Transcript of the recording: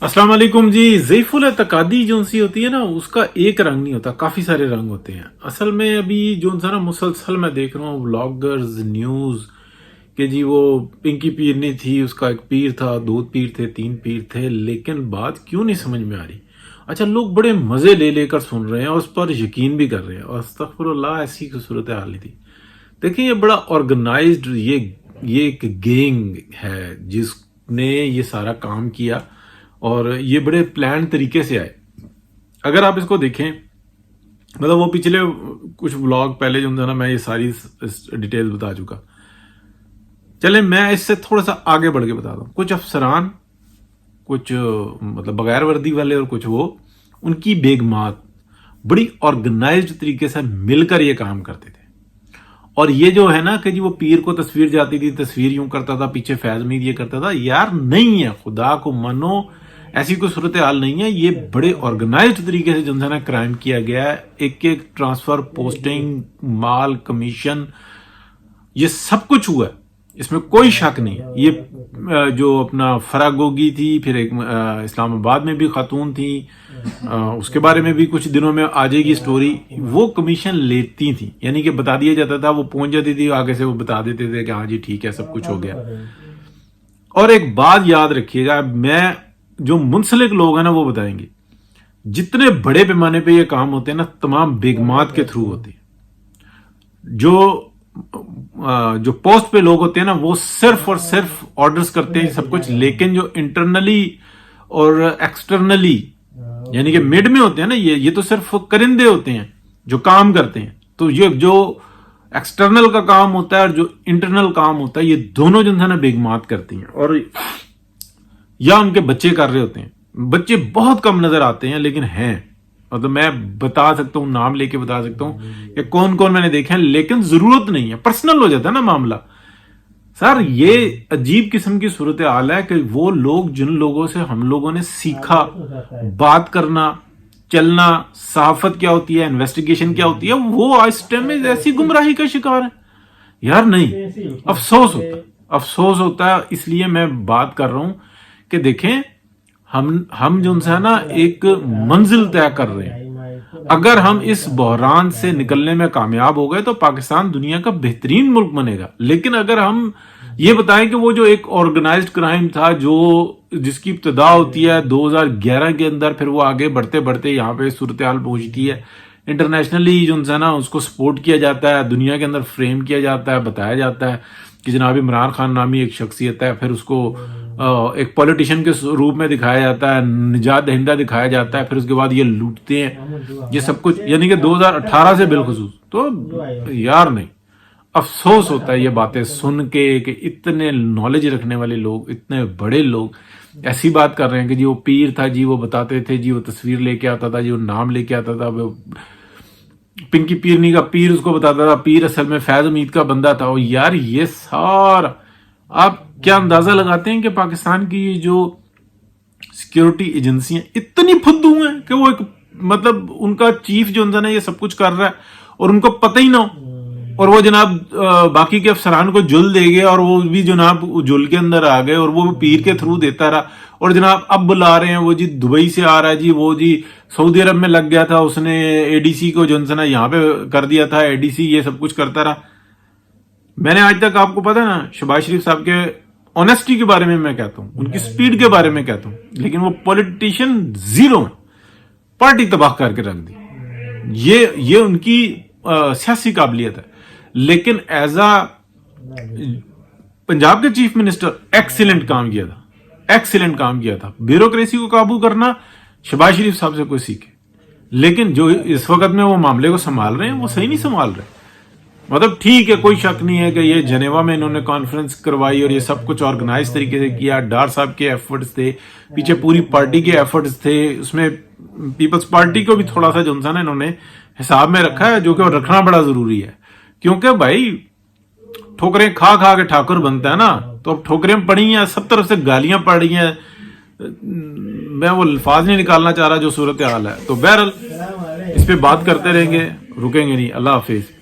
अस्सलाम वालेकुम जी। ज़ईफ़ुल एतक़ादी जो सी होती है ना, उसका एक रंग नहीं होता, काफ़ी सारे रंग होते हैं। असल में अभी जो सा ना मुसलसल मैं देख रहा हूँ व्लॉगर्स न्यूज़ कि जी वो पिंकी पीरनी थी, उसका एक पीर था, 2 पीर थे, 3 पीर थे, लेकिन बात क्यों नहीं समझ में आ रही। अच्छा, लोग बड़े मज़े ले लेकर सुन रहे हैं और उस पर यकीन भी कर रहे हैं, और अस्तग़फ़िरुल्लाह, ऐसी कोई सूरत हाल नहीं थी। देखिए, ये बड़ा ऑर्गेनाइज्ड ये एक गैंग है जिसने ये सारा काम किया, और ये बड़े प्लान तरीके से आए। अगर आप इसको देखें, मतलब वो पिछले कुछ व्लॉग पहले जो था ना, मैं ये सारी डिटेल बता चुका। चले मैं इससे थोड़ा सा आगे बढ़ के बताता हूँ। कुछ अफसरान, कुछ मतलब बगैर वर्दी वाले, और कुछ वो उनकी बेगमात बड़ी ऑर्गेनाइज्ड तरीके से मिलकर ये काम करते थे। और ये जो है ना कि जी वो पीर को तस्वीर जाती थी, तस्वीर यूं करता था, पीछे फैज मीर ये करता था, यार नहीं है, खुदा को मानो, ऐसी कोई सूरत हाल नहीं है। ये बड़े ऑर्गेनाइज्ड तरीके से जो है ना क्राइम किया गया है। एक एक ट्रांसफर, पोस्टिंग, माल, कमीशन, ये सब कुछ हुआ है, इसमें कोई शक नहीं है। ये जो अपना फरागोगी थी, फिर एक इस्लामाबाद में भी खातून थी, उसके बारे में भी कुछ दिनों में आ जाएगी स्टोरी। वो कमीशन लेती थी, यानी कि बता दिया जाता था, वो पहुंच जाती थी, आगे से वो बता देते थे कि हाँ जी ठीक है, सब कुछ हो गया। और एक बात याद रखिएगा, मैं जो मुंसलिक लोग हैं ना वो बताएंगे, जितने बड़े पैमाने पे ये काम होते हैं ना, तमाम बेगमात के थ्रू होते हैं। जो पोस्ट पे लोग होते हैं ना, वो सिर्फ और सिर्फ ऑर्डर्स करते हैं सब कुछ, लेकिन जो इंटरनली और एक्सटर्नली, यानी कि मिड में होते हैं ना, ये तो सिर्फ करिंदे होते हैं जो काम करते हैं। तो ये जो एक्सटर्नल का काम होता है और जो इंटरनल काम होता है, ये दोनों जो है ना बेगमात करती हैं, और या उनके बच्चे कर रहे होते हैं। बच्चे बहुत कम नजर आते हैं, लेकिन हैं, मतलब मैं बता सकता हूं, नाम लेके बता सकता हूं कि कौन कौन मैंने देखे हैं, लेकिन जरूरत नहीं है, पर्सनल हो जाता है ना मामला। सर, ये अजीब किस्म की सूरत हाल है कि वो लोग जिन लोगों से हम लोगों ने सीखा बात करना, चलना, सहाफत क्या होती है, इन्वेस्टिगेशन क्या होती है, वो आज टाइम में ऐसी गुमराही का शिकार है। यार नहीं, अफसोस होता है। इसलिए मैं बात कर रहा हूं कि देखें, हम जो है ना एक मंजिल तय कर रहे हैं। अगर हम इस बहरान से निकलने में कामयाब हो गए तो पाकिस्तान दुनिया का बेहतरीन मुल्क बनेगा। लेकिन अगर हम ये बताएं कि वो जो एक ऑर्गेनाइज्ड क्राइम था, जो जिसकी इब्तिदा होती है 2011 के अंदर, फिर वो आगे बढ़ते बढ़ते यहाँ पे सूरत हाल पहुंचती है, इंटरनेशनली जो है ना उसको सपोर्ट किया जाता है, दुनिया के अंदर फ्रेम किया जाता है, बताया जाता है कि जनाब इमरान खान नामी एक शख्सियत है, फिर उसको एक पॉलिटिशियन के रूप में दिखाया जाता है, निजात दहिंदा दिखाया जाता है, फिर उसके बाद ये लूटते हैं, ये सब कुछ, यानी कि 2018 से बिलखुसूस। तो यार नहीं, अफसोस होता है ये बातें सुन के कि इतने नॉलेज रखने वाले लोग, इतने बड़े लोग ऐसी बात कर रहे हैं कि जी वो पीर था, जी वो बताते थे, जी वो तस्वीर लेके आता था, जी वो नाम लेके आता था, वो पिंकी पीरनी का पीर उसको बताता था, पीर असल में फैज उम्मीद का बंदा था। और यार ये सारा, आप क्या अंदाजा लगाते हैं कि पाकिस्तान की जो सिक्योरिटी एजेंसियां इतनी फुद्दू हैं कि वो एक, मतलब उनका चीफ जो है ना ये सब कुछ कर रहा है और उनको पता ही ना हो, और वो जनाब बाकी के अफसरान को जुल दे गए, और वो भी जनाब जुल के अंदर आ गए, और वो पीर के थ्रू देता रहा। और जनाब अब बुला रहे हैं, वो जी दुबई से आ रहा है, जी वो जी सऊदी अरब में लग गया था, उसने एडीसी को जो है ना यहाँ पे कर दिया था, एडीसी ये सब कुछ करता रहा। मैंने आज तक, आपको पता है ना, शहबाज शरीफ साहब के ऑनेस्टी के बारे में मैं कहता हूं, उनकी स्पीड के बारे में कहता हूं, लेकिन वो पॉलिटिशियन जीरो है, पार्टी तबाह करके रख दी। ये उनकी सियासी काबिलियत है। लेकिन एज आ पंजाब के चीफ मिनिस्टर एक्सीलेंट काम किया था। ब्यूरोक्रेसी को काबू करना शहबाज शरीफ साहब से कोई सीखे, लेकिन जो इस वक्त में वो मामले को संभाल रहे हैं वो सही नहीं संभाल रहे। मतलब ठीक है, कोई शक नहीं है कि ये जनेवा में इन्होंने कॉन्फ्रेंस करवाई और ये सब कुछ ऑर्गेनाइज तरीके से किया, डार साहब के एफर्ट्स थे, पीछे पूरी पार्टी के एफर्ट्स थे, उसमें पीपल्स पार्टी को भी थोड़ा सा जो ना इन्होंने हिसाब में रखा है, जो कि रखना बड़ा जरूरी है। क्योंकि भाई ठोकरें खा खा के ठाकुर बनता है ना, तो अब ठोकरें पड़ी हैं, सब तरफ से गालियां पड़ रही हैं, मैं वो अल्फाज नहीं निकालना चाह रहा जो सूरत हाल है। तो बहरहाल इस पे बात करते रहेंगे, रुकेंगे नहीं। अल्लाह हाफिज।